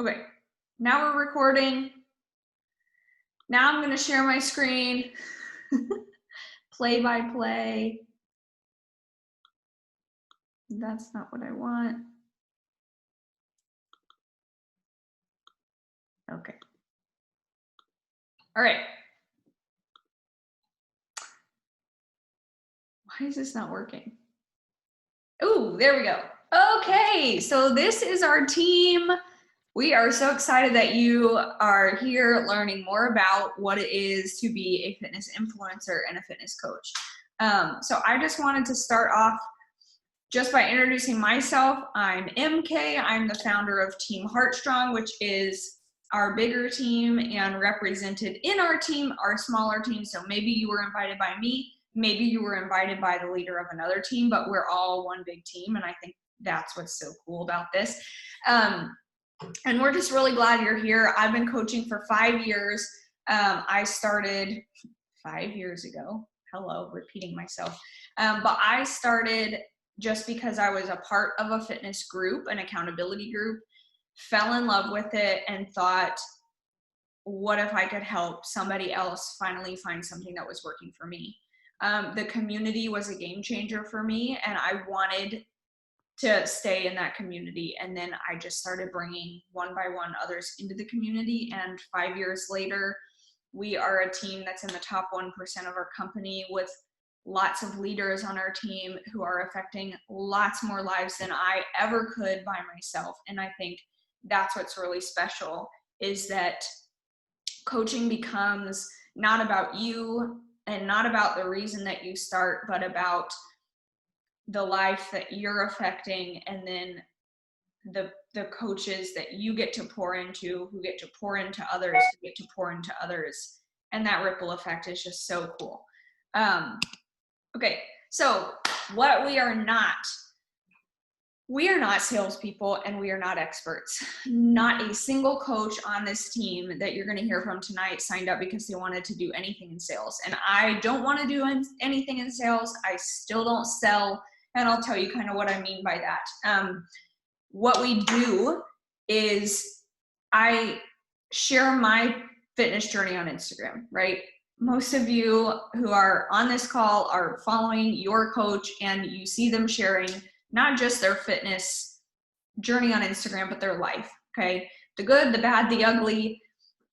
Okay, now we're recording. Now I'm going to share my screen. Play by play. That's not what I want. Okay. All right. Why is this not working? Ooh, there we go. Okay, so this is our team. We are so excited that you are here learning more about what it is to be a fitness influencer and a fitness coach. So I just wanted to start off just by introducing myself. I'm MK. I'm the founder of Team Heartstrong, which is our bigger team, and represented in our team are smaller teams. So maybe you were invited by me, maybe you were invited by the leader of another team, but we're all one big team. And I think that's what's so cool about this. And we're just really glad you're here. I've been coaching for 5 years. I started 5 years ago. Hello, repeating myself. But I started just because I was a part of a fitness group, an accountability group, fell in love with it and thought, what if I could help somebody else finally find something that was working for me? The community was a game changer for me, and I wanted to stay in that community. And then I just started bringing one by one others into the community. And 5 years later, we are a team that's in the top 1% of our company, with lots of leaders on our team who are affecting lots more lives than I ever could by myself. And I think that's what's really special, is that coaching becomes not about you and not about the reason that you start, but about the life that you're affecting, and then the coaches that you get to pour into, who get to pour into others, who get to pour into others. And that ripple effect is just so cool. Okay, so what we are not salespeople, and we are not experts. Not a single coach on this team that you're going to hear from tonight signed up because they wanted to do anything in sales. And I don't want to do anything in sales. I still don't sell. And I'll tell you kind of what I mean by that. What we do is I share my fitness journey on Instagram, right? Most of you who are on this call are following your coach, and you see them sharing not just their fitness journey on Instagram, but their life, okay? The good, the bad, the ugly,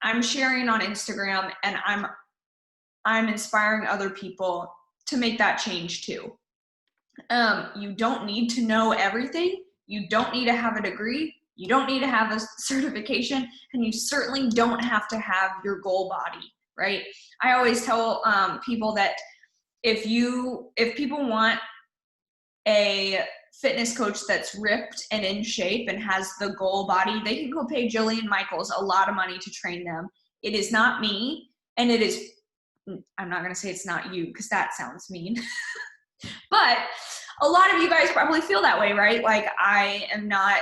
I'm sharing on Instagram, and I'm inspiring other people to make that change too. You don't need to know everything. You don't need to have a degree. You don't need to have a certification, and you certainly don't have to have your goal body, right? I always tell people that if people want a fitness coach that's ripped and in shape and has the goal body, they can go pay Jillian Michaels a lot of money to train them. It is not me, and it is, I'm not going to say it's not you, because that sounds mean. But a lot of you guys probably feel that way, right? Like, I am not,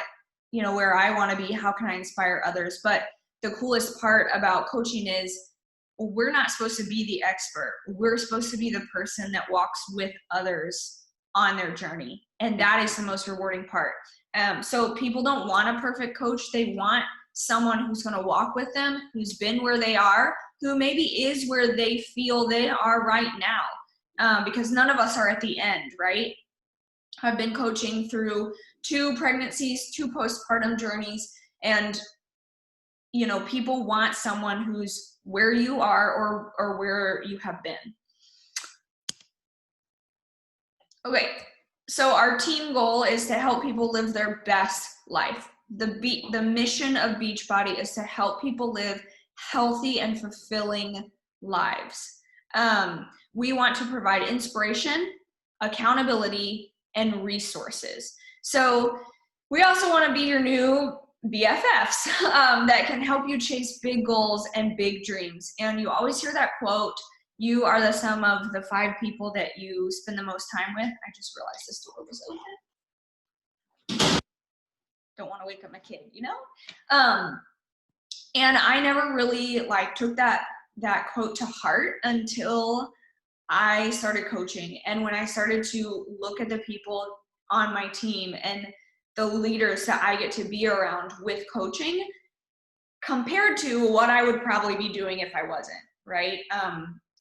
where I want to be. How can I inspire others? But the coolest part about coaching is we're not supposed to be the expert. We're supposed to be the person that walks with others on their journey. And that is the most rewarding part. So people don't want a perfect coach. They want someone who's going to walk with them, who's been where they are, who maybe is where they feel they are right now. Because none of us are at the end, right? I've been coaching through 2 pregnancies, 2 postpartum journeys, and people want someone who's where you are or where you have been. Okay, so our team goal is to help people live their best life. The mission of Beachbody is to help people live healthy and fulfilling lives. We want to provide inspiration, accountability, and resources. So we also want to be your new BFFs that can help you chase big goals and big dreams. And you always hear that quote, you are the sum of the 5 people that you spend the most time with. I just realized this door was open. Don't want to wake up my kid, And I never really took that quote to heart until I started coaching. And when I started to look at the people on my team and the leaders that I get to be around with coaching, compared to what I would probably be doing if I wasn't, right?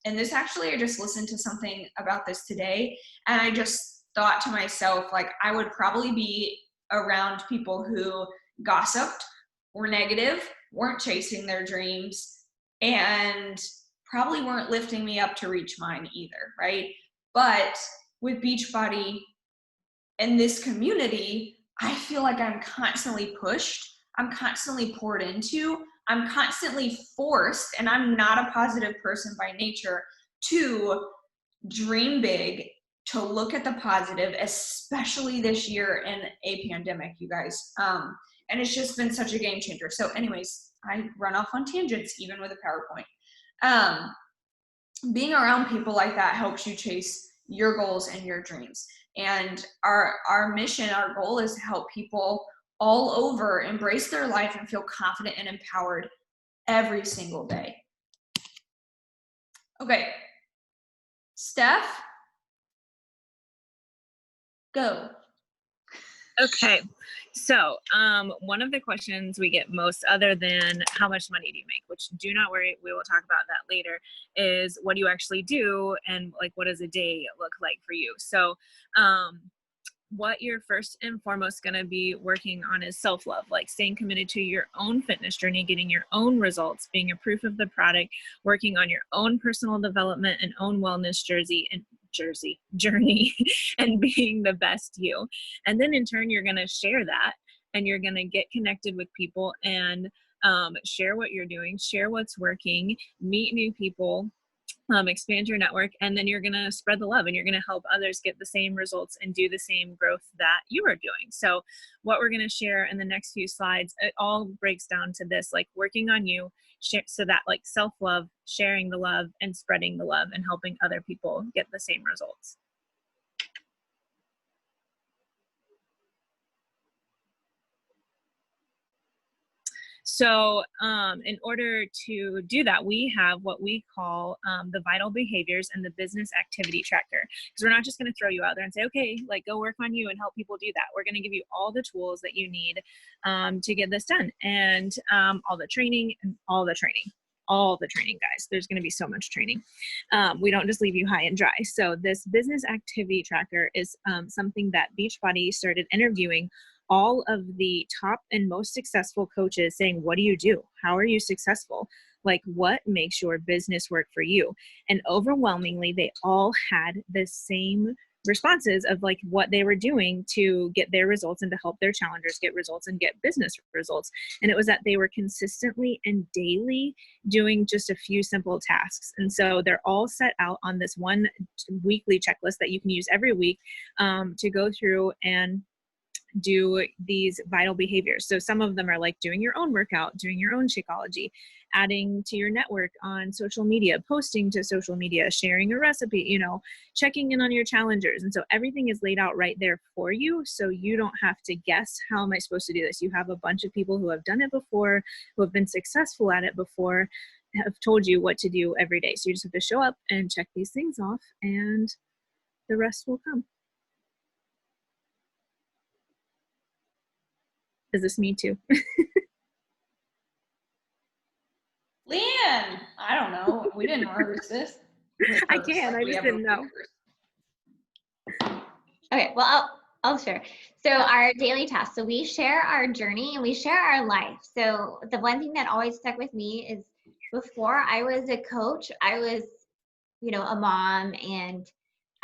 And this actually, I just listened to something about this today, and I just thought to myself, like, I would probably be around people who gossiped, were negative, weren't chasing their dreams, and probably weren't lifting me up to reach mine either, right? But with Beachbody and this community, I feel like I'm constantly pushed, I'm constantly poured into, I'm constantly forced, and I'm not a positive person by nature, to dream big, to look at the positive, especially this year in a pandemic, you guys. And it's just been such a game changer. So, anyways, I run off on tangents even with a PowerPoint. Being around people like that helps you chase your goals and your dreams. And our mission, our goal is to help people all over embrace their life and feel confident and empowered every single day. Okay, Steph, go. Okay, so one of the questions we get most, other than how much money do you make, which do not worry, we will talk about that later, is what do you actually do, and like what does a day look like for you? So what you're first and foremost going to be working on is self-love, like staying committed to your own fitness journey, getting your own results, being a proof of the product, working on your own personal development and own wellness journey and being the best you. And then in turn, you're going to share that, and you're going to get connected with people and share what you're doing, share what's working, meet new people, expand your network, and then you're going to spread the love, and you're going to help others get the same results and do the same growth that you are doing. So what we're going to share in the next few slides, it all breaks down to this, like working on you, so that like self-love, sharing the love, and spreading the love, and helping other people get the same results. So in order to do that, we have what we call the vital behaviors and the business activity tracker. Because we're not just going to throw you out there and say, okay, like go work on you and help people do that. We're going to give you all the tools that you need to get this done, and all the training, guys. There's going to be so much training. We don't just leave you high and dry. So this business activity tracker is something that Beachbody started interviewing all of the top and most successful coaches, saying, what do you do? How are you successful? Like, what makes your business work for you? And overwhelmingly, they all had the same responses of like what they were doing to get their results and to help their challengers get results and get business results. And it was that they were consistently and daily doing just a few simple tasks. And so they're all set out on this one weekly checklist that you can use every week to go through and do these vital behaviors. So some of them are like doing your own workout, doing your own Shakeology, adding to your network on social media, posting to social media, sharing a recipe, checking in on your challengers. And so everything is laid out right there for you. So you don't have to guess, how am I supposed to do this? You have a bunch of people who have done it before, who have been successful at it before, have told you what to do every day. So you just have to show up and check these things off, and the rest will come. Is this me too? Leanne, I don't know. We didn't rehearse this. I can. I just didn't know. Okay, well, I'll share. So our daily tasks. So we share our journey and we share our life. So the one thing that always stuck with me is, before I was a coach, I was, a mom, and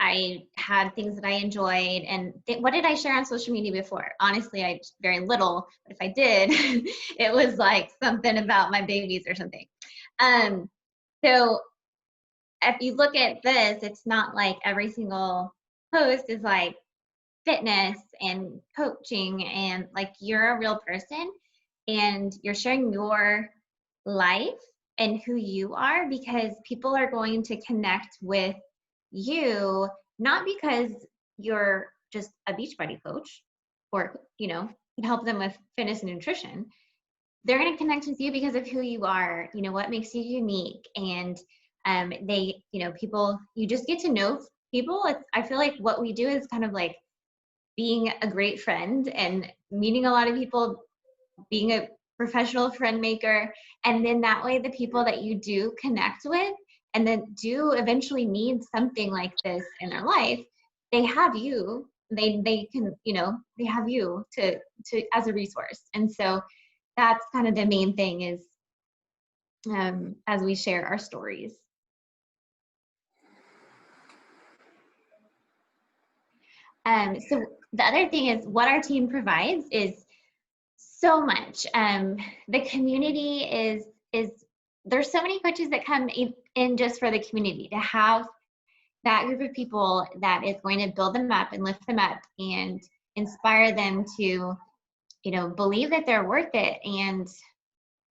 I had things that I enjoyed. And what did I share on social media before? Honestly, I very little, but if I did, it was like something about my babies or something. So if you look at this, it's not like every single post is like fitness and coaching, and like you're a real person and you're sharing your life and who you are, because people are going to connect with you, not because you're just a Beachbody coach or, can help them with fitness and nutrition. They're going to connect with you because of who you are, what makes you unique. And they, people, you just get to know people. I feel like what we do is kind of like being a great friend and meeting a lot of people, being a professional friend maker. And then that way the people that you do connect with and then do eventually need something like this in their life, they have you. They can, they have you to as a resource. And so that's kind of the main thing is as we share our stories. So the other thing is what our team provides is so much. The community is there's so many coaches that come in just for the community, to have that group of people that is going to build them up and lift them up and inspire them to, believe that they're worth it and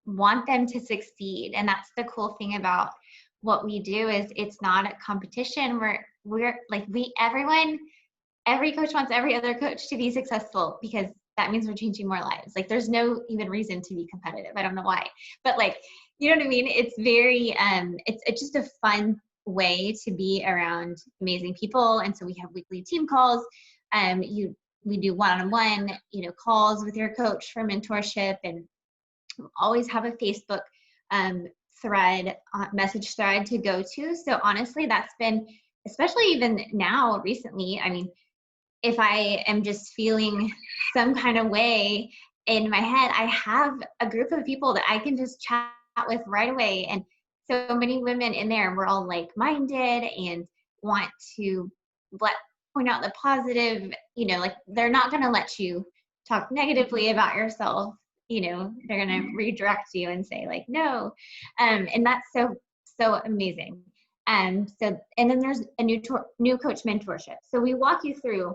want them to succeed. And that's the cool thing about what we do is it's not a competition. We're like, every coach wants every other coach to be successful because that means we're changing more lives. Like there's no even reason to be competitive. I don't know why, but like, you know what I mean? It's very, it's just a fun way to be around amazing people. And so we have weekly team calls. We do one-on-one, calls with your coach for mentorship, and always have a Facebook thread, message thread to go to. So honestly, that's been, especially even now recently, I mean, if I am just feeling some kind of way in my head, I have a group of people that I can just chat with right away. And so many women in there, and we're all like-minded and want to point out the positive, like they're not going to let you talk negatively about yourself. They're going to redirect you and say like, no. And that's so amazing. And then there's a new coach mentorship. So we walk you through,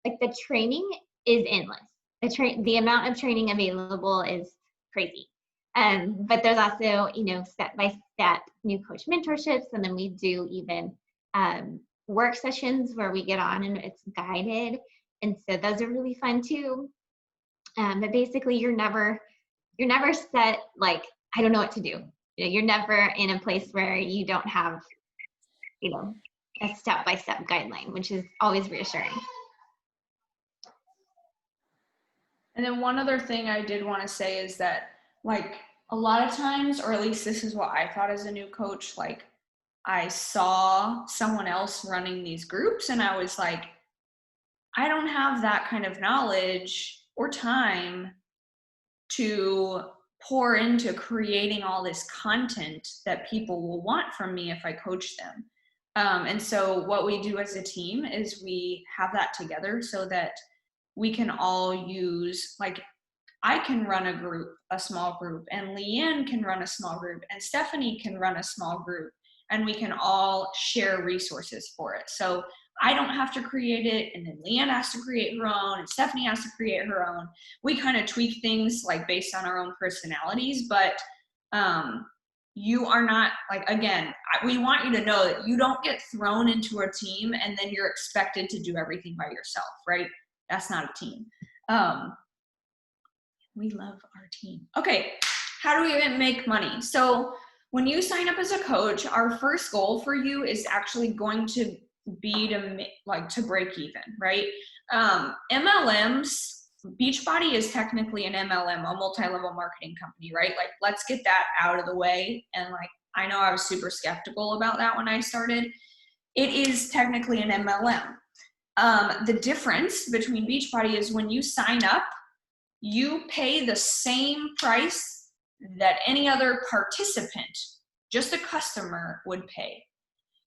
like the training is endless. The amount of training available is crazy. But there's also, step-by-step new coach mentorships. And then we do even work sessions where we get on and it's guided. And so those are really fun too. But basically you're never set, like, I don't know what to do. You're never in a place where you don't have, a step-by-step guideline, which is always reassuring. And then one other thing I did want to say is that, like, a lot of times, or at least this is what I thought as a new coach, like, I saw someone else running these groups and I was like, I don't have that kind of knowledge or time to pour into creating all this content that people will want from me if I coach them. And so what we do as a team is we have that together so that we can all use, like, I can run a small group, and Leanne can run a small group, and Stephanie can run a small group, and we can all share resources for it. So I don't have to create it, and then Leanne has to create her own, and Stephanie has to create her own. We kind of tweak things like based on our own personalities, but you are not, like, again, we want you to know that you don't get thrown into a team and then you're expected to do everything by yourself, right? That's not a team. We love our team. Okay, how do we even make money? So when you sign up as a coach, our first goal for you is actually going to be to break even, right? MLMs, Beachbody is technically an MLM, a multi-level marketing company, right? Like, let's get that out of the way. And like, I know I was super skeptical about that when I started. It is technically an MLM. The difference between Beachbody is when you sign up, you pay the same price that any other participant, just a customer, would pay.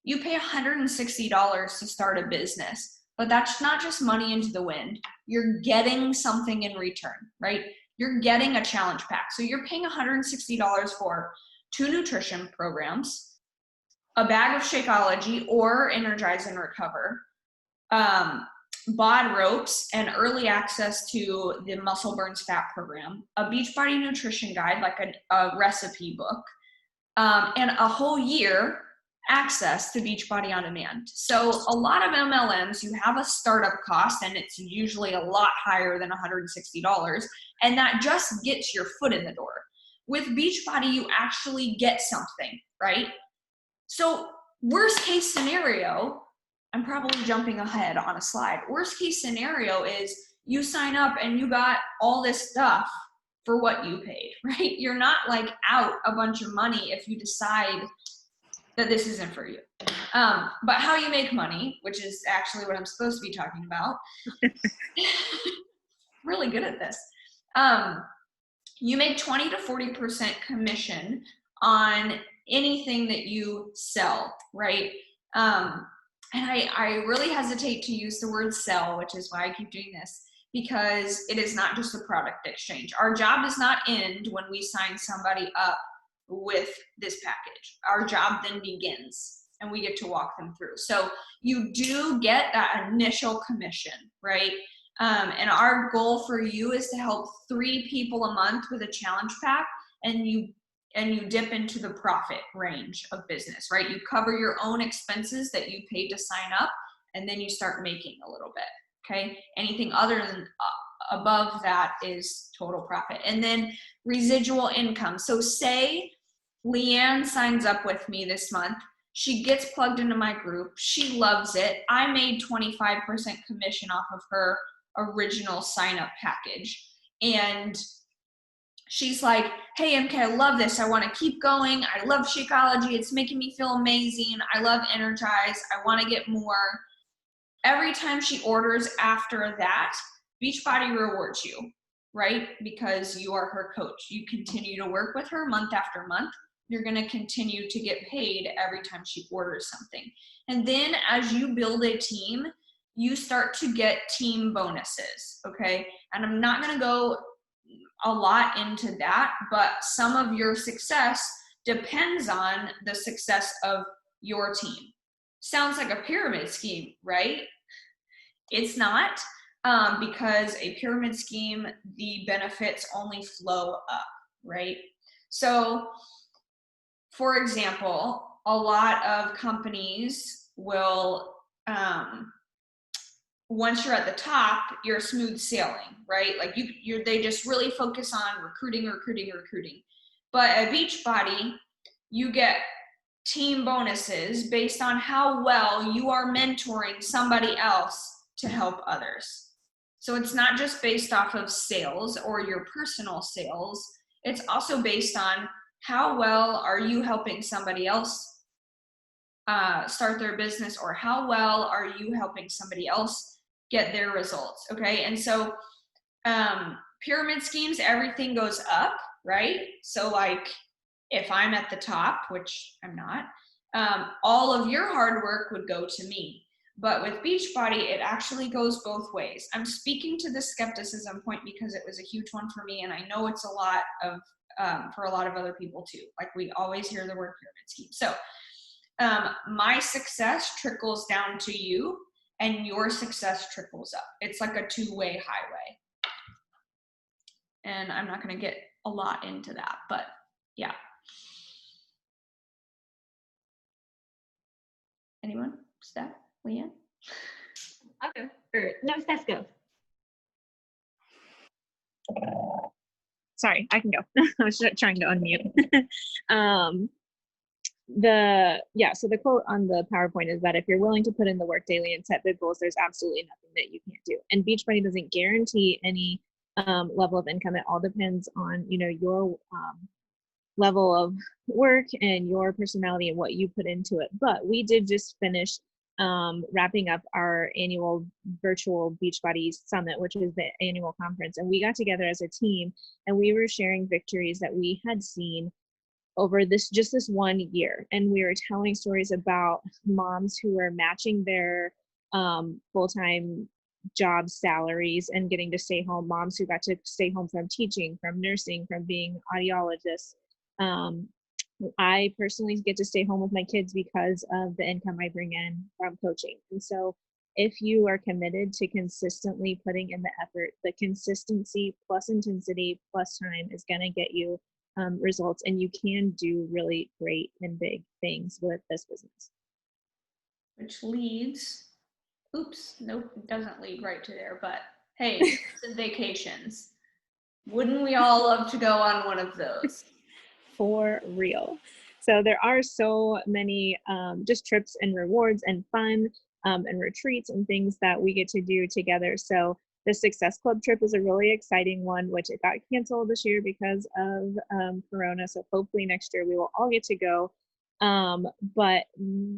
You pay $160 to start a business, but that's not just money into the wind. You're getting something in return, right? You're getting a challenge pack. So you're paying $160 for 2 nutrition programs, a bag of Shakeology or Energize and Recover, bod ropes and early access to the Muscle Burns Fat program, a Beachbody nutrition guide, like a recipe book, and a whole year access to Beachbody On Demand. So a lot of MLMs, you have a startup cost, and it's usually a lot higher than $160, and that just gets your foot in the door. With Beachbody, you actually get something, right? So worst case scenario, I'm probably jumping ahead on a slide. Worst case scenario is you sign up and you got all this stuff for what you paid, right? You're not like out a bunch of money if you decide that this isn't for you. But how you make money, which is actually what I'm supposed to be talking about. Really good at this. You make 20 to 40% commission on anything that you sell, right? And I really hesitate to use the word sell, which is why I keep doing this, because it is not just a product exchange. Our job does not end when we sign somebody up with this package. Our job then begins and we get to walk them through. So you do get that initial commission, right? And our goal for you is to help 3 people a month with a challenge pack, and you dip into the profit range of business, right? You cover your own expenses that you paid to sign up, and then you start making a little bit, okay? Anything other than above that is total profit. And then residual income. So say Leanne signs up with me this month. She gets plugged into my group. She loves it. I made 25% commission off of her original sign up package. And she's like, hey, MK, I love this. I want to keep going. I love Shakeology. It's making me feel amazing. I love Energize. I want to get more. Every time she orders after that, Beachbody rewards you, right? Because you are her coach. You continue to work with her month after month. You're going to continue to get paid every time she orders something. And then as you build a team, you start to get team bonuses, okay? And I'm not going to go a lot into that, but some of your success depends on the success of your team. Sounds like a pyramid scheme, right? It's not, because a pyramid scheme, the benefits only flow up, right? So, for example, a lot of companies will, once you're at the top, you're smooth sailing, right? Like they just really focus on recruiting. But at Beachbody, you get team bonuses based on how well you are mentoring somebody else to help others. So it's not just based off of sales or your personal sales. It's also based on how well are you helping somebody else start their business, or how well are you helping somebody else get their results, okay? And so pyramid schemes, everything goes up, right? So like if I'm at the top, which I'm not, all of your hard work would go to me. But with Beachbody, it actually goes both ways. I'm speaking to the skepticism point because it was a huge one for me, and I know it's a lot of, for a lot of other people too. Like we always hear the word pyramid scheme. So my success trickles down to you, and your success trickles up. It's like a two-way highway. And I'm not going to get a lot into that, but yeah. Anyone? Steph? Leanne? Okay. Or, no, Steph, go. Sorry, I can go. I was just trying to unmute. So the quote on the PowerPoint is that if you're willing to put in the work daily and set big goals, there's absolutely nothing that you can't do. And Beachbody doesn't guarantee any level of income. It all depends on, you know, your level of work and your personality and what you put into it. But we did just finish wrapping up our annual virtual Beachbody Summit, which is the annual conference. And we got together as a team and we were sharing victories that we had seen over this 1 year. And we were telling stories about moms who are matching their full-time job salaries and getting to stay home, moms who got to stay home from teaching, from nursing, from being audiologists. I personally get to stay home with my kids because of the income I bring in from coaching. And so if you are committed to consistently putting in the effort, the consistency plus intensity plus time is going to get you results, and you can do really great and big things with this business. Which leads, oops, nope, it doesn't lead right to there, but hey, some vacations. Wouldn't we all love to go on one of those? For real. So there are so many just trips and rewards and fun and retreats and things that we get to do together. So The Success Club trip is a really exciting one, which it got canceled this year because of Corona. So hopefully next year we will all get to go. But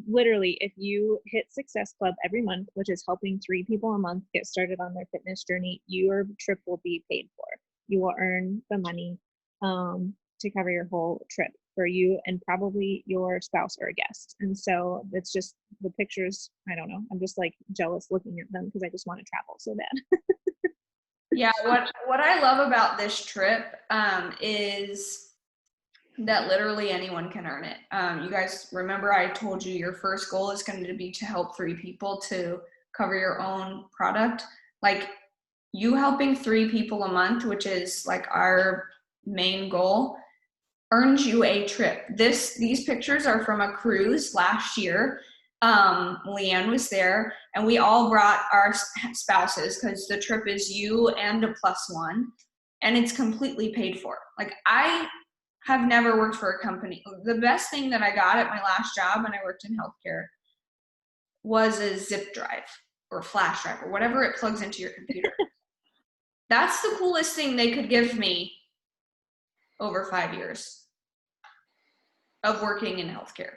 literally, if you hit Success Club every month, which is helping 3 people a month get started on their fitness journey, your trip will be paid for. You will earn the money to cover your whole trip for you and probably your spouse or a guest. And so it's just the pictures. I don't know. I'm just like jealous looking at them because I just want to travel so bad. Yeah, what I love about this trip is that literally anyone can earn it. You guys remember I told you your first goal is going to be to help 3 people to cover your own product. Like you helping 3 people a month, which is like our main goal, earns you a trip. These pictures are from a cruise last year. Leanne was there, and we all brought our spouses because the trip is you and a +1, and it's completely paid for. Like I have never worked for a company. The best thing that I got at my last job when I worked in healthcare was a zip drive or flash drive or whatever it plugs into your computer. That's the coolest thing they could give me over 5 years of working in healthcare.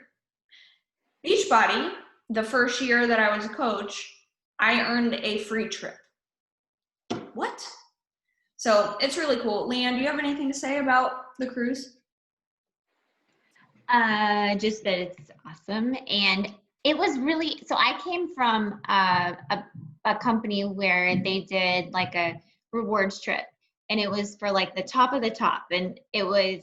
Beachbody, the first year that I was a coach, I earned a free trip. What? So it's really cool. Leanne, do you have anything to say about the cruise? Just that it's awesome. And it was really, so I came from a company where they did like a rewards trip, and it was for like the top of the top. And it was,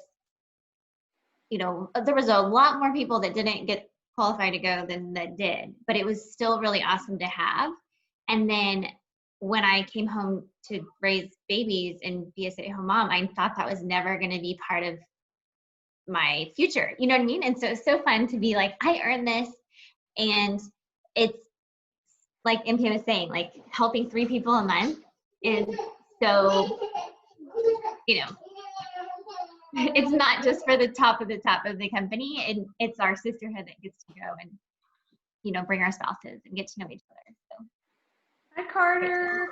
you know, there was a lot more people that didn't get qualified to go than that did, but it was still really awesome to have. And then when I came home to raise babies and be a stay-at-home mom, I thought that was never going to be part of my future. You know what I mean? And so it's so fun to be like, I earned this. And it's like Impia was saying, like helping 3 people a month is so, you know, it's not just for the top of the company, and it's our sisterhood that gets to go and, you know, bring our spouses and get to know each other. So. Hi, Carter.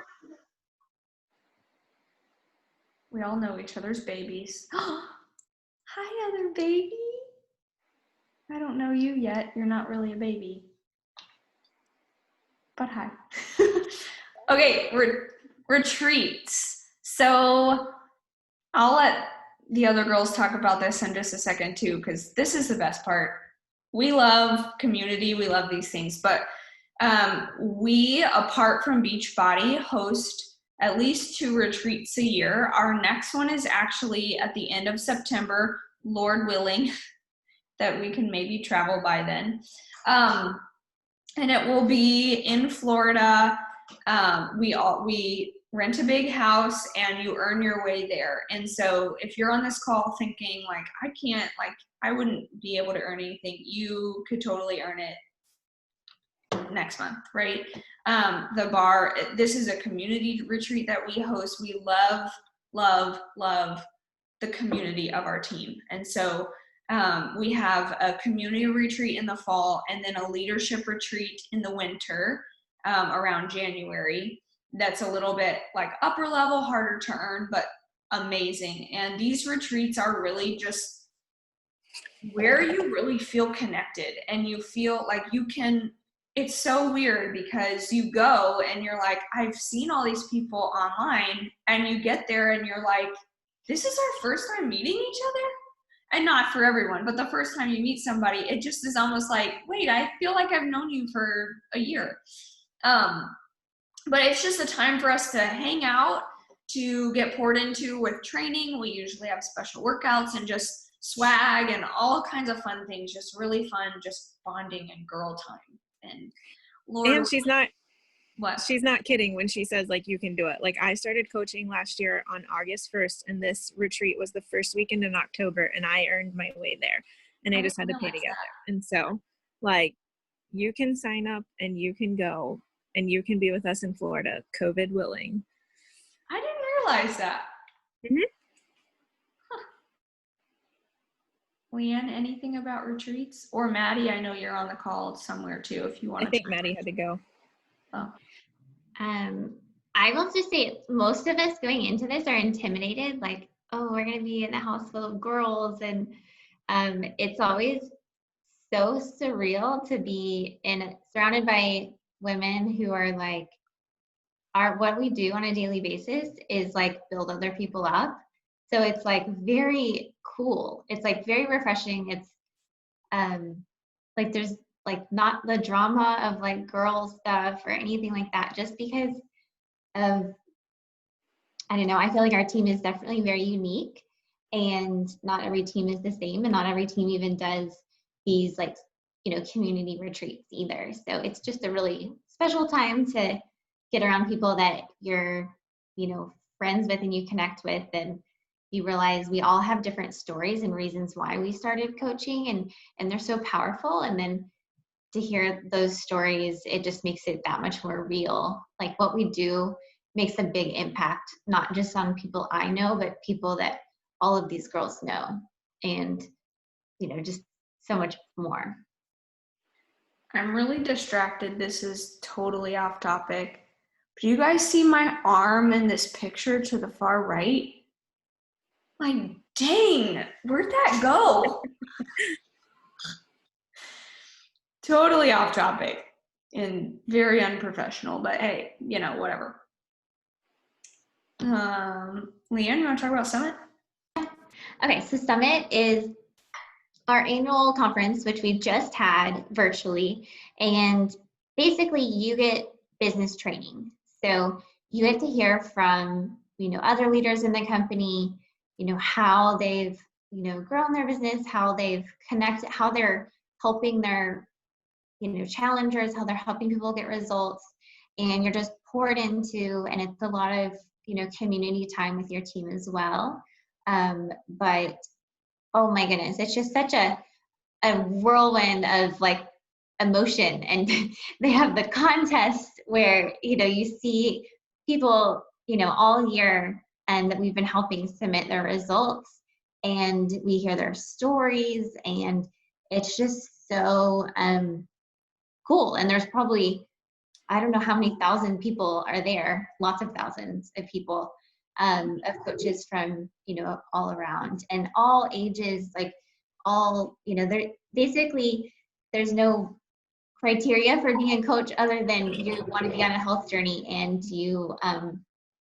We all know each other's babies. Hi, other baby. I don't know you yet. You're not really a baby. But hi. Okay, retreats. So I'll let the other girls talk about this in just a second too, because this is the best part. We love community. We love these things. But we, apart from Beachbody, host at least 2 retreats a year. Our next one is actually at the end of September, Lord willing, that we can maybe travel by then. And it will be in Florida. We rent a big house and you earn your way there. And so if you're on this call thinking like, I wouldn't be able to earn anything, you could totally earn it next month, right? This is a community retreat that we host. We love, love, love the community of our team. And so we have a community retreat in the fall and then a leadership retreat in the winter around January. That's a little bit like upper level, harder to earn, but amazing. And these retreats are really just where you really feel connected and you feel like you can. It's so weird because you go and you're like, I've seen all these people online, and you get there and you're like, this is our first time meeting each other. And not for everyone, but the first time you meet somebody, it just is almost like, wait, I feel like I've known you for a year. But it's just a time for us to hang out, to get poured into with training. We usually have special workouts and just swag and all kinds of fun things, just really fun, just bonding and girl time. And Lord, And she's not what? She's not kidding when she says like you can do it. Like I started coaching last year on August 1st, and this retreat was the first weekend in October, and I earned my way there, and I just had to pay to get there. And so like you can sign up and you can go and you can be with us in Florida, COVID willing. I didn't realize that. Mm-hmm. Leanne, anything about retreats? Or Maddie, I know you're on the call somewhere too if you want to. I think Maddie had to go. Oh. I will just say most of us going into this are intimidated, like, oh, we're going to be in a house full of girls. And it's always so surreal to be surrounded by women who are like, what we do on a daily basis is like build other people up. So it's like very cool. It's like very refreshing. It's like there's like not the drama of like girl stuff or anything like that, just because of, I don't know, I feel like our team is definitely very unique, and not every team is the same, and not every team even does these like, community retreats either. So it's just a really special time to get around people that you're, friends with and you connect with, and you realize we all have different stories and reasons why we started coaching, and they're so powerful. And then to hear those stories, it just makes it that much more real. Like what we do makes a big impact, not just on people I know, but people that all of these girls know, and, just so much more. I'm really distracted. This is totally off topic. Do you guys see my arm in this picture to the far right? Like, dang, where'd that go? Totally off topic and very unprofessional, but hey, whatever. Leanne, you want to talk about Summit? Okay, so Summit is our annual conference, which we just had virtually, and basically you get business training. So you get to hear from, other leaders in the company, how they've, grown their business, how they've connected, how they're helping their, challengers, how they're helping people get results. And you're just poured into, and it's a lot of, community time with your team as well. But oh my goodness, it's just such a whirlwind of like emotion. And they have the contest where, you see people, all year, and that we've been helping submit their results, and we hear their stories, and it's just so cool. And there's probably, I don't know how many thousand people are there, lots of thousands of people, of coaches from, all around, and all ages, like all, there basically, there's no criteria for being a coach other than you want to be on a health journey, and you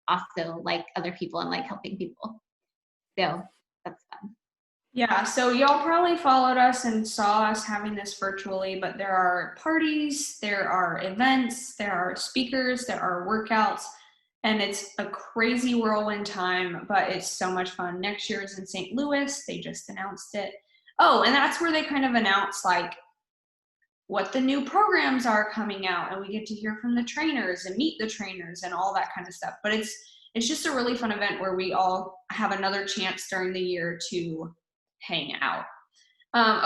also like other people and like helping people. So that's fun. Yeah, so y'all probably followed us and saw us having this virtually, but there are parties, there are events, there are speakers, there are workouts, and it's a crazy whirlwind time, but it's so much fun. Next year is in St. Louis. They just announced it. Oh, and that's where they kind of announce like what the new programs are coming out, and we get to hear from the trainers and meet the trainers and all that kind of stuff. But it's just a really fun event where we all have another chance during the year to hang out.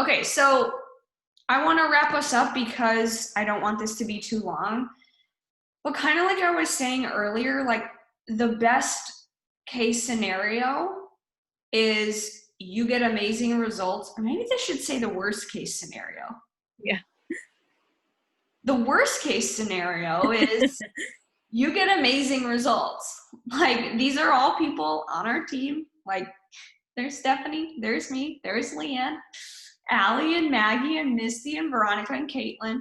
Okay, so I want to wrap us up because I don't want this to be too long. But kind of like I was saying earlier, like the best case scenario is you get amazing results. Or maybe they should say the worst case scenario. Yeah. The worst case scenario is you get amazing results. Like these are all people on our team. Like there's Stephanie, there's me, there's Leanne, Allie and Maggie and Misty and Veronica and Caitlin.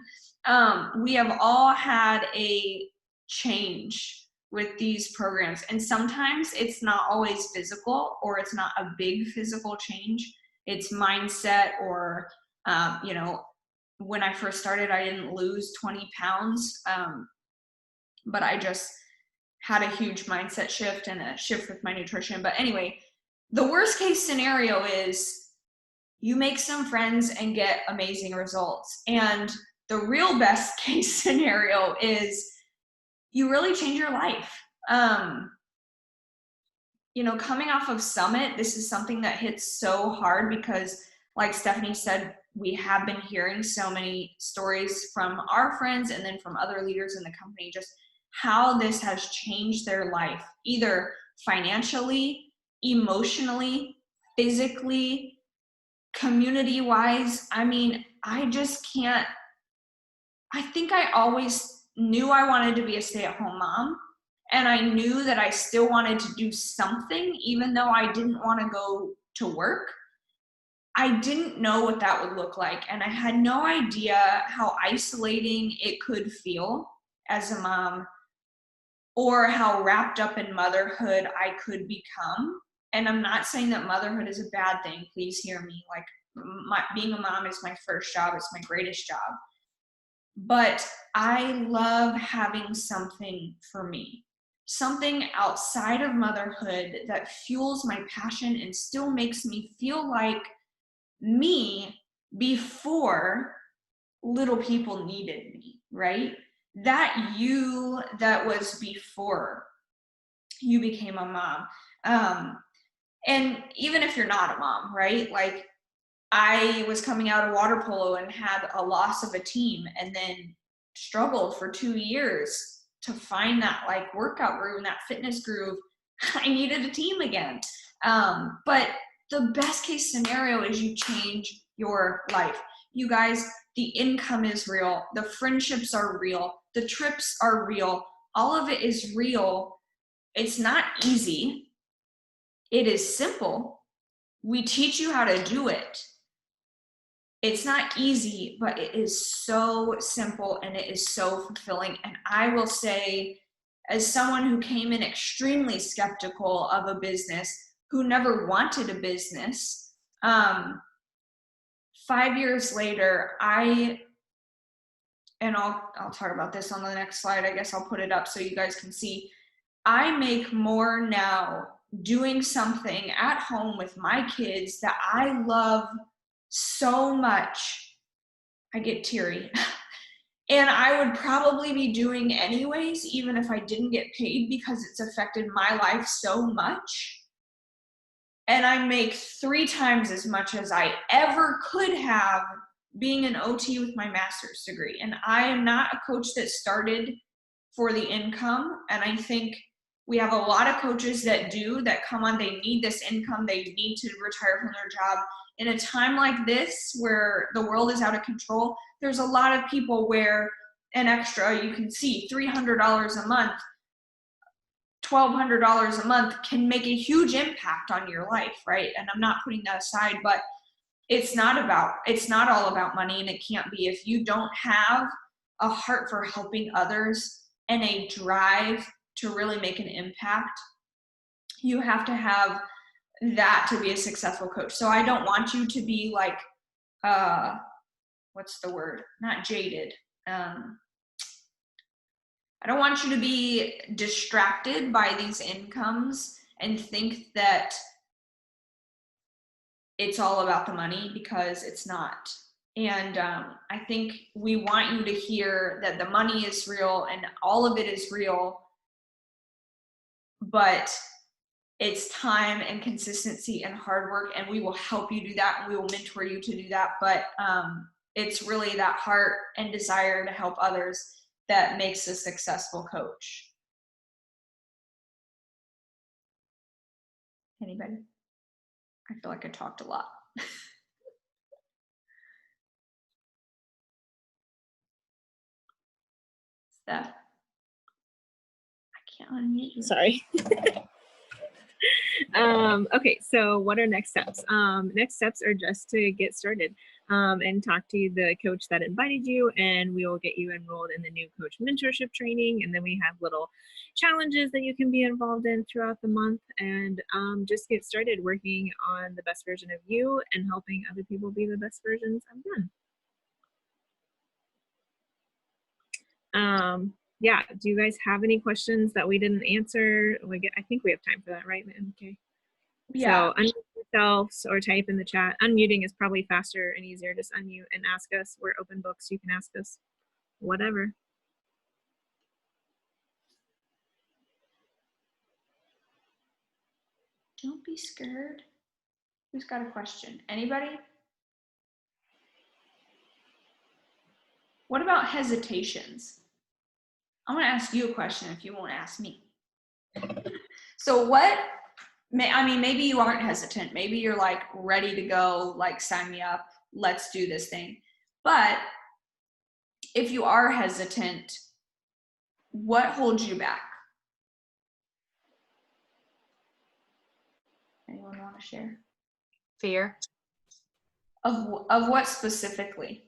We have all had a change with these programs. And sometimes it's not always physical, or it's not a big physical change. It's mindset, or, when I first started, I didn't lose 20 pounds, but I just had a huge mindset shift and a shift with my nutrition. But anyway, the worst case scenario is you make some friends and get amazing results. And the real best case scenario is you really change your life. Coming off of Summit, this is something that hits so hard because, like Stephanie said, we have been hearing so many stories from our friends and then from other leaders in the company, just how this has changed their life, either financially, emotionally, physically, community-wise. I mean, I think I always knew I wanted to be a stay-at-home mom, and I knew that I still wanted to do something, even though I didn't want to go to work. I didn't know what that would look like, and I had no idea how isolating it could feel as a mom, or how wrapped up in motherhood I could become. And I'm not saying that motherhood is a bad thing. Please hear me. Like, being a mom is my first job. It's my greatest job. But I love having something for me, something outside of motherhood that fuels my passion and still makes me feel like me before little people needed me, right? That you that was before you became a mom. And even if you're not a mom, right? Like, I was coming out of water polo and had a loss of a team, and then struggled for 2 years to find that like workout groove and that fitness groove. I needed a team again. But the best case scenario is you change your life. You guys, the income is real. The friendships are real. The trips are real. All of it is real. It's not easy. It is simple. We teach you how to do it. It's not easy, but it is so simple and it is so fulfilling. And I will say, as someone who came in extremely skeptical of a business, who never wanted a business, 5 years later, I'll talk about this on the next slide. I guess I'll put it up so you guys can see. I make more now doing something at home with my kids that I love so much. I get teary. And I would probably be doing anyways, even if I didn't get paid, because it's affected my life so much. And I make 3 times as much as I ever could have being an OT with my master's degree. And I am not a coach that started for the income. And I think we have a lot of coaches that come on, they need this income, they need to retire from their job. In a time like this, where the world is out of control, there's a lot of people where an extra, you can see $300 a month, $1,200 a month can make a huge impact on your life, right? And I'm not putting that aside, but it's not all about money, and it can't be. If you don't have a heart for helping others and a drive to really make an impact, you have to have that to be a successful coach. So I don't want you to be like, what's the word? Not jaded. I don't want you to be distracted by these incomes and think that it's all about the money, because it's not. And I think we want you to hear that the money is real and all of it is real, but it's time and consistency and hard work, and we will help you do that, and we will mentor you to do that. But it's really that heart and desire to help others that makes a successful coach. Anybody? I feel like I talked a lot. Steph, I can't unmute you. Sorry. Okay, so what are next steps? Next steps are just to get started and talk to the coach that invited you, and we will get you enrolled in the new coach mentorship training. And then we have little challenges that you can be involved in throughout the month, and just get started working on the best version of you and helping other people be the best versions of them. Yeah, do you guys have any questions that we didn't answer? I think we have time for that, right, ma'am? Okay. Yeah. So unmute yourselves or type in the chat. Unmuting is probably faster and easier. Just unmute and ask us. We're open books. You can ask us whatever. Don't be scared. Who's got a question? Anybody? What about hesitations? I'm going to ask you a question if you won't ask me. So maybe you aren't hesitant. Maybe you're like ready to go, like sign me up, let's do this thing. But if you are hesitant, what holds you back? share? Fear. Of what specifically?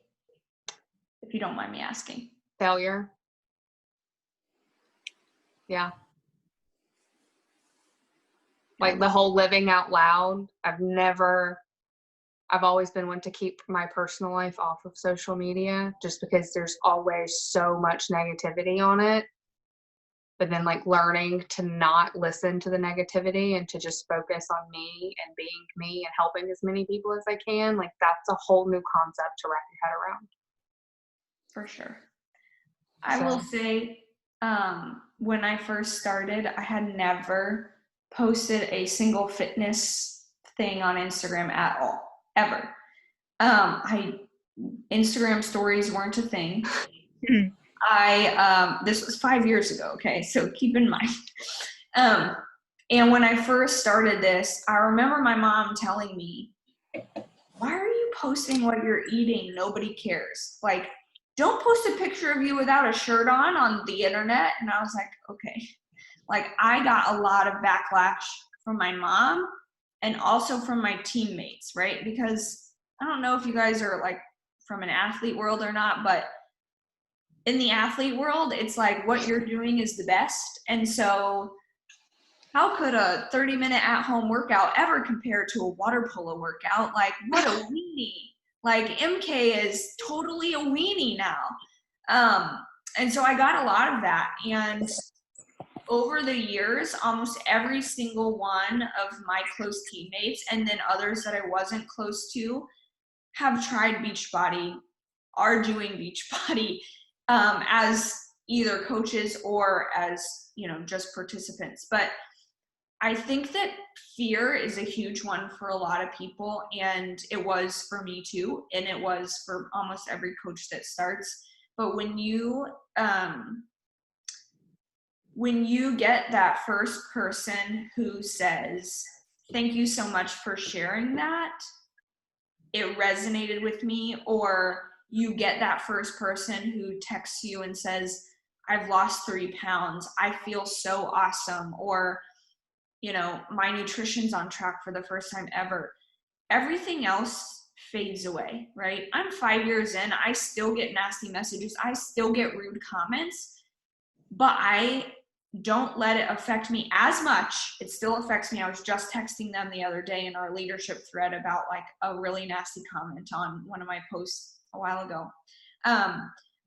If you don't mind me asking. Failure. Yeah. Like the whole living out loud. I've always been one to keep my personal life off of social media just because there's always so much negativity on it. But then like learning to not listen to the negativity and to just focus on me and being me and helping as many people as I can, like that's a whole new concept to wrap your head around. For sure. I will say, when I first started, I had never posted a single fitness thing on Instagram at all, ever. Instagram stories weren't a thing. This was 5 years ago, okay, so keep in mind. And when I first started this, I remember my mom telling me, why are you posting what you're eating? Nobody cares. Like, don't post a picture of you without a shirt on the internet. And I was like, okay. Like, I got a lot of backlash from my mom and also from my teammates, right? Because I don't know if you guys are like from an athlete world or not, but in the athlete world, it's like what you're doing is the best. And so how could a 30-minute at-home workout ever compare to a water polo workout? Like, what a weenie. Like, MK is totally a weenie now. And so I got a lot of that. And over the years, almost every single one of my close teammates, and then others that I wasn't close to, have tried Beachbody, are doing Beachbody, as either coaches or as, just participants. But I think that fear is a huge one for a lot of people, and it was for me too, and it was for almost every coach that starts. But when you get that first person who says, thank you so much for sharing that, it resonated with me, or you get that first person who texts you and says, I've lost 3 pounds, I feel so awesome, or my nutrition's on track for the first time ever. Everything else fades away, right? I'm 5 years in, I still get nasty messages, I still get rude comments, but I don't let it affect me as much. It still affects me. I was just texting them the other day in our leadership thread about like a really nasty comment on one of my posts a while ago.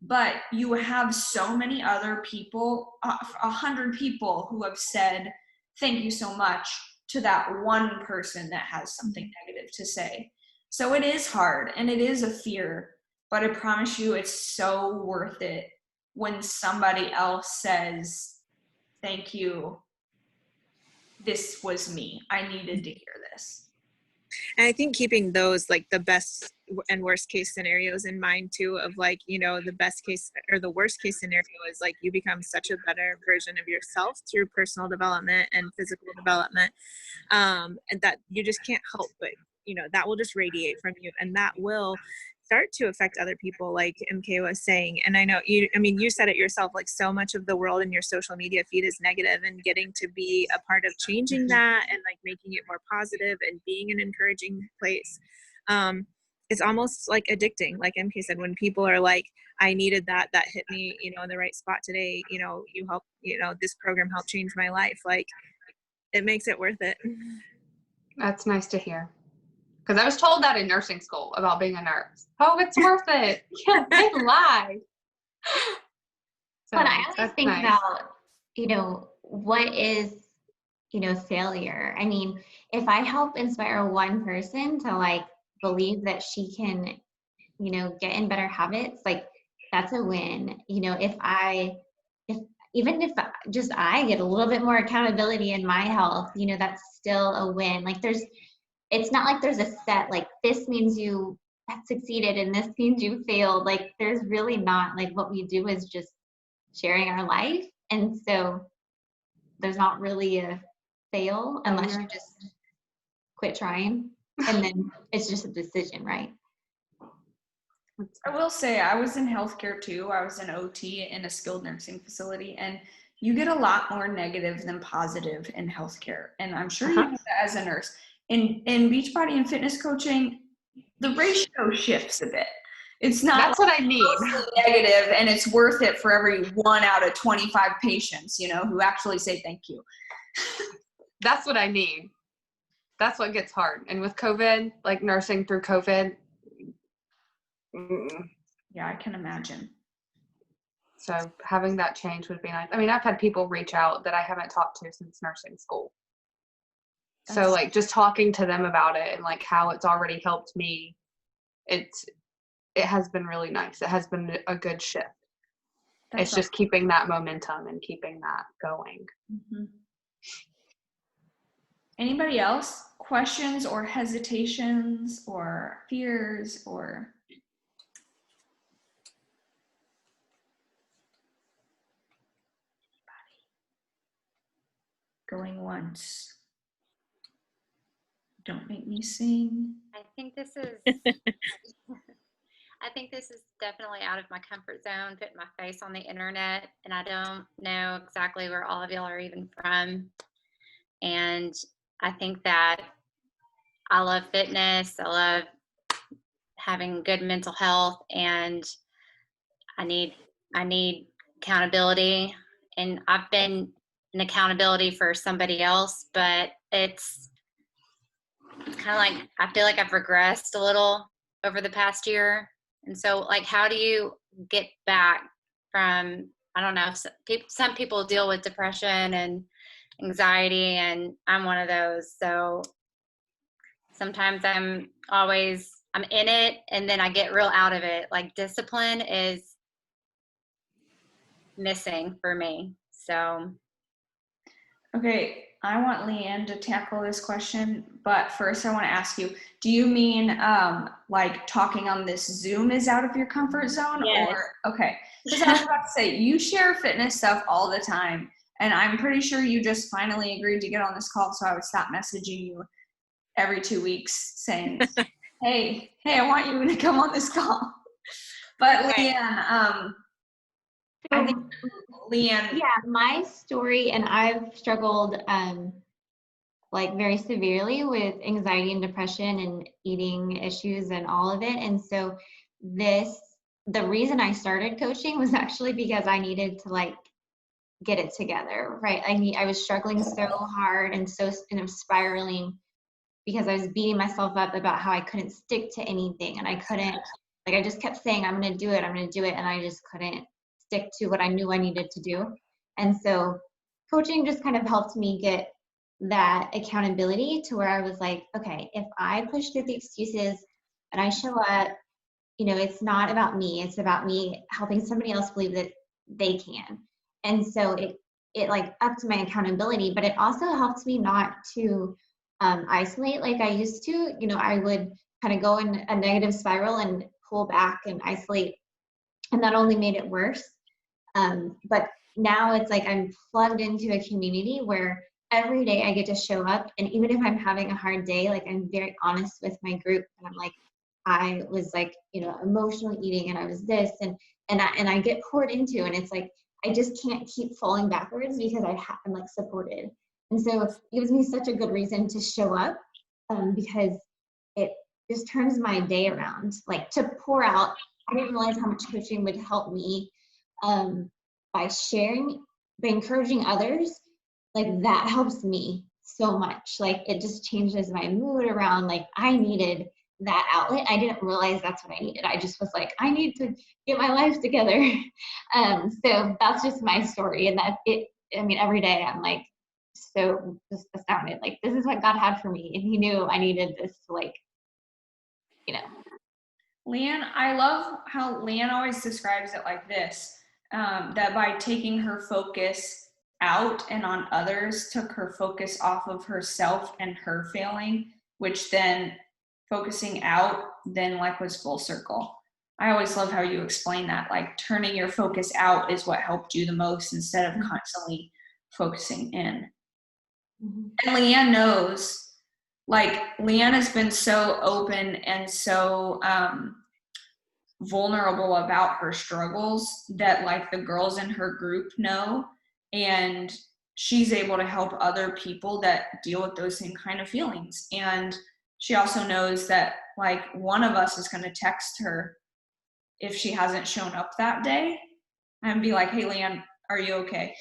But you have so many other people, 100 people who have said, thank you so much, to that one person that has something negative to say. So it is hard and it is a fear, but I promise you it's so worth it when somebody else says, thank you, this was me, I needed to hear this. And I think keeping those like the best and worst case scenarios in mind too, of like, the best case or the worst case scenario is like you become such a better version of yourself through personal development and physical development, and that you just can't help but, that will just radiate from you, and that will start to affect other people, like MK was saying. And I know you said it yourself, like so much of the world in your social media feed is negative, and getting to be a part of changing that and like making it more positive and being an encouraging place. It's almost like addicting. Like MK said, when people are like, I needed that hit me, in the right spot today, you help, this program helped change my life. Like it makes it worth it. That's nice to hear. Because I was told that in nursing school about being a nurse. Oh, it's worth it. Yeah, they lied. But I always think about, what is, failure? I mean, if I help inspire one person to like believe that she can, get in better habits, like that's a win. If just I get a little bit more accountability in my health, that's still a win. Like it's not like there's a set, like this means you succeeded and this means you failed. Like there's really not. Like what we do is just sharing our life. And so there's not really a fail unless you just quit trying. And then it's just a decision, right? I will say I was in healthcare too. I was an OT in a skilled nursing facility, and you get a lot more negative than positive in healthcare. And I'm sure you know that as a nurse. in Beachbody and fitness coaching, the ratio shifts a bit. It's not That's what I need. negative, and it's worth it for every 1 out of 25 patients, who actually say thank you. That's what I need. That's what gets hard. And with COVID, like nursing through COVID. Yeah, I can imagine. So having that change would be nice. I mean, I've had people reach out that I haven't talked to since nursing school. So like just talking to them about it and like how it's already helped me, it has been really nice. It has been a good shift. It's just keeping that momentum and keeping that going. Mm-hmm. Anybody else? Questions or hesitations or fears or? Going once. Don't make me sing. I think this is definitely out of my comfort zone, putting my face on the internet, and I don't know exactly where all of y'all are even from. And I think that I love fitness. I love having good mental health, and I need accountability. And I've been an accountability for somebody else, but it's kind of like, I feel like I've regressed a little over the past year. And so like, how do you get back from, I don't know, some people deal with depression and anxiety, and I'm one of those. So sometimes I'm in it and then I get real out of it. Like discipline is missing for me. So. Okay, I want Leanne to tackle this question, but first I want to ask you, do you mean like talking on this Zoom is out of your comfort zone? Yes. Or, okay, because I was about to say, you share fitness stuff all the time, and I'm pretty sure you just finally agreed to get on this call, so I would stop messaging you every 2 weeks saying, hey, I want you to come on this call. But Okay. Leanne, I think Leanne. Yeah, my story, and I've struggled like very severely with anxiety and depression and eating issues and all of it. And so the reason I started coaching was actually because I needed to like get it together, right? I was struggling so hard and I was spiraling because I was beating myself up about how I couldn't stick to anything, and I couldn't, like, I just kept saying, I'm going to do it. And I just couldn't stick to what I knew I needed to do. And so coaching just kind of helped me get that accountability to where I was like, okay, if I push through the excuses and I show up, it's not about me. It's about me helping somebody else believe that they can. And so it like upped my accountability, but it also helped me not to isolate like I used to. I would kind of go in a negative spiral and pull back and isolate, and that only made it worse. But now it's like I'm plugged into a community where every day I get to show up, and even if I'm having a hard day, like I'm very honest with my group, and I'm like, I was like, emotional eating, and I was this, and I get poured into, and it's like I just can't keep falling backwards because I'm like supported. And so it gives me such a good reason to show up, because it just turns my day around, like to pour out. I didn't realize how much coaching would help me by encouraging others. Like that helps me so much. Like it just changes my mood around, like I needed that outlet. I didn't realize that's what I needed. I just was like, I need to get my life together. So that's just my story. And every day I'm like, so just astounded. Like this is what God had for me. And he knew I needed this to Leanne, I love how Leanne always describes it like this, that by taking her focus out and on others, took her focus off of herself and her failing, which then focusing out then like was full circle. I always love how you explain that, like turning your focus out is what helped you the most instead of constantly focusing in. Mm-hmm. And Leanne knows, like Leanne has been so open and so vulnerable about her struggles that like the girls in her group know, and she's able to help other people that deal with those same kind of feelings. And she also knows that like one of us is going to text her if she hasn't shown up that day and be like, hey, Leanne, are you okay?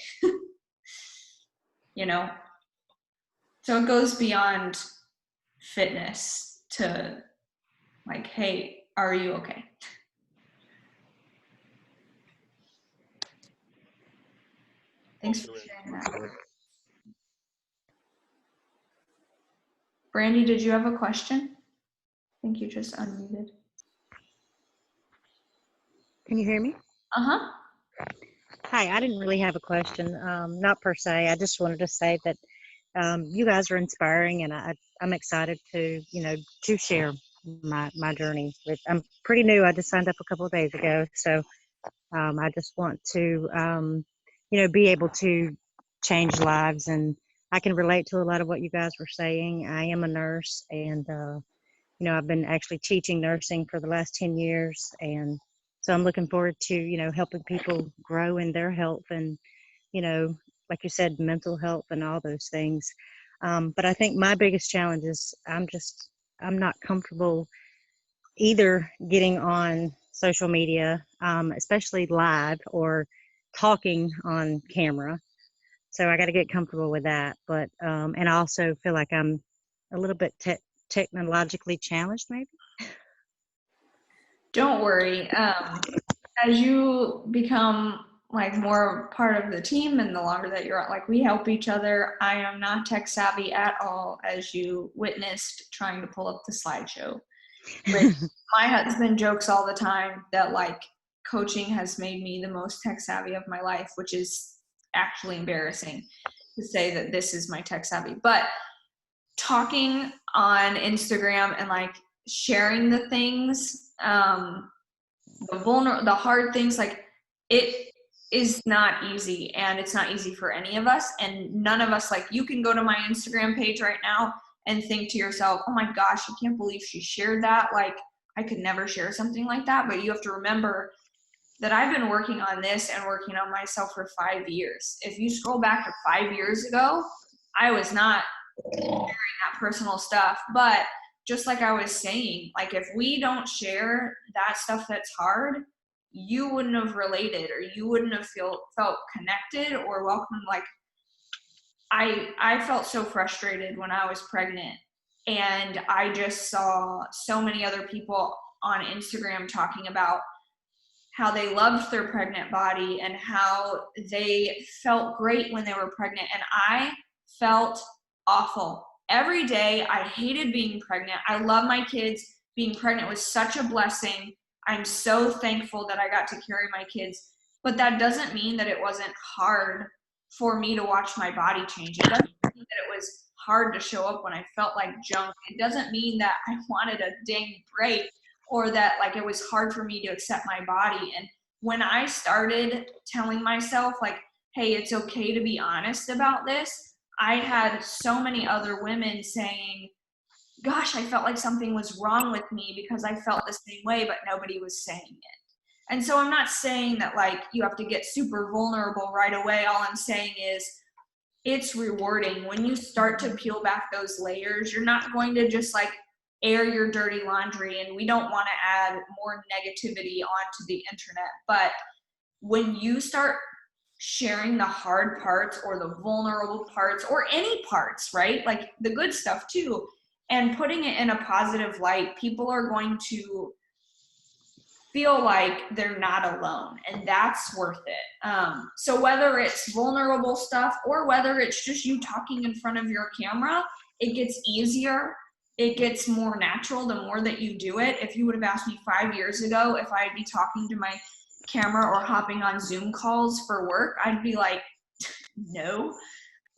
You know? So it goes beyond fitness to like, hey, are you okay? Thanks for sharing that. Brandy, did you have a question? I think you just unmuted. Can you hear me? Uh-huh. Hi, I didn't really have a question, not per se. I just wanted to say that you guys are inspiring, and I'm excited to, to share my journey with. I'm pretty new. I just signed up a couple of days ago, so I just want to, be able to change lives, and I can relate to a lot of what you guys were saying. I am a nurse, and I've been actually teaching nursing for the last 10 years, and so I'm looking forward to, helping people grow in their health and, like you said, mental health and all those things. But I think my biggest challenge is I'm not comfortable either getting on social media, especially live or talking on camera. So I got to get comfortable with that. But, and I also feel like I'm a little bit technologically challenged, maybe. Don't worry. As you become like more part of the team and the longer that you're like, we help each other. I am not tech savvy at all, as you witnessed trying to pull up the slideshow. Which my husband jokes all the time that like coaching has made me the most tech savvy of my life, which is actually embarrassing to say that this is my tech savvy. But talking on Instagram and like sharing the things, the hard things, like it is not easy, and it's not easy for any of us, and none of us, like, you can go to my Instagram page right now and think to yourself, oh my gosh, I can't believe she shared that, like I could never share something like that. But you have to remember that I've been working on this and working on myself for 5 years. If you scroll back to 5 years ago, I was not sharing that personal stuff. But just like I was saying, like if we don't share that stuff that's hard, you wouldn't have related, or you wouldn't have felt connected or welcome. Like I felt so frustrated when I was pregnant, and I just saw so many other people on Instagram talking about how they loved their pregnant body and how they felt great when they were pregnant. And I felt awful. Every day I hated being pregnant. I love my kids. Being pregnant was such a blessing. I'm so thankful that I got to carry my kids. But that doesn't mean that it wasn't hard for me to watch my body change. It doesn't mean that it was hard to show up when I felt like junk. It doesn't mean that I wanted a dang break, or that like it was hard for me to accept my body. And when I started telling myself like, hey, it's okay to be honest about this, I had so many other women saying, gosh, I felt like something was wrong with me because I felt the same way, but nobody was saying it. And so I'm not saying that like you have to get super vulnerable right away. All I'm saying is it's rewarding. When you start to peel back those layers, you're not going to just like air your dirty laundry, and we don't want to add more negativity onto the internet. But when you start sharing the hard parts or the vulnerable parts or any parts, right? Like the good stuff too, and putting it in a positive light, people are going to feel like they're not alone, and that's worth it. So whether it's vulnerable stuff or whether it's just you talking in front of your camera, it gets easier. It gets more natural the more that you do it. If you would have asked me 5 years ago if I'd be talking to my camera or hopping on Zoom calls for work, I'd be like, no.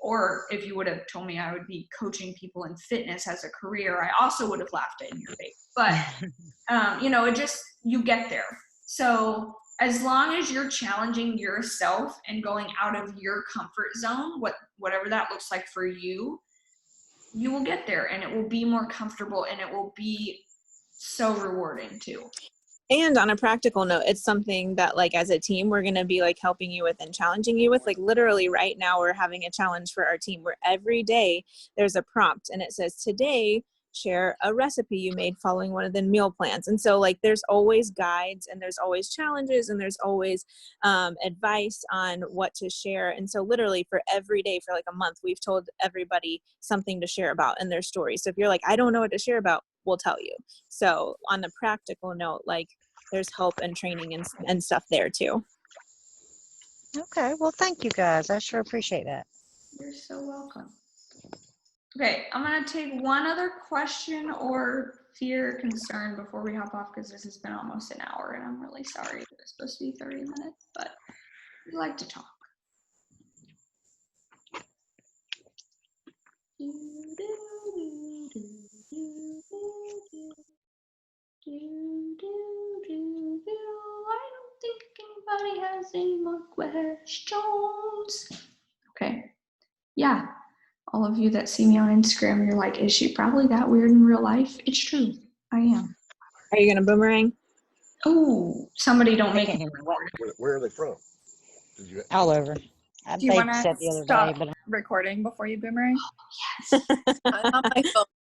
Or if you would have told me I would be coaching people in fitness as a career, I also would have laughed it in your face. But, it just, you get there. So as long as you're challenging yourself and going out of your comfort zone, whatever that looks like for you, you will get there, and it will be more comfortable, and it will be so rewarding too. And on a practical note, it's something that like as a team, we're going to be like helping you with and challenging you with. Like literally right now, we're having a challenge for our team where every day there's a prompt and it says, today, share a recipe you made following one of the meal plans. And so like there's always guides and there's always challenges and there's always advice on what to share. And so literally for every day for like a month, we've told everybody something to share about in their story. So if you're like, I don't know what to share about, we'll tell you. So on the practical note, like there's help and training and stuff there too. Okay, well, thank you guys. I sure appreciate that. You're so welcome. Okay, I'm gonna take one other question or fear, concern before we hop off because this has been almost an hour and I'm really sorry. It was supposed to be 30 minutes, but we like to talk. I don't think anybody has any more questions. Okay. Yeah. All of you that see me on Instagram, you're like, is she probably that weird in real life? It's true. I am. Are you going to boomerang? Oh, somebody don't make it. Where are they from? Did you? All over. Do you They want said the to other stop day, but recording before you boomerang? Yes. I'm on my phone.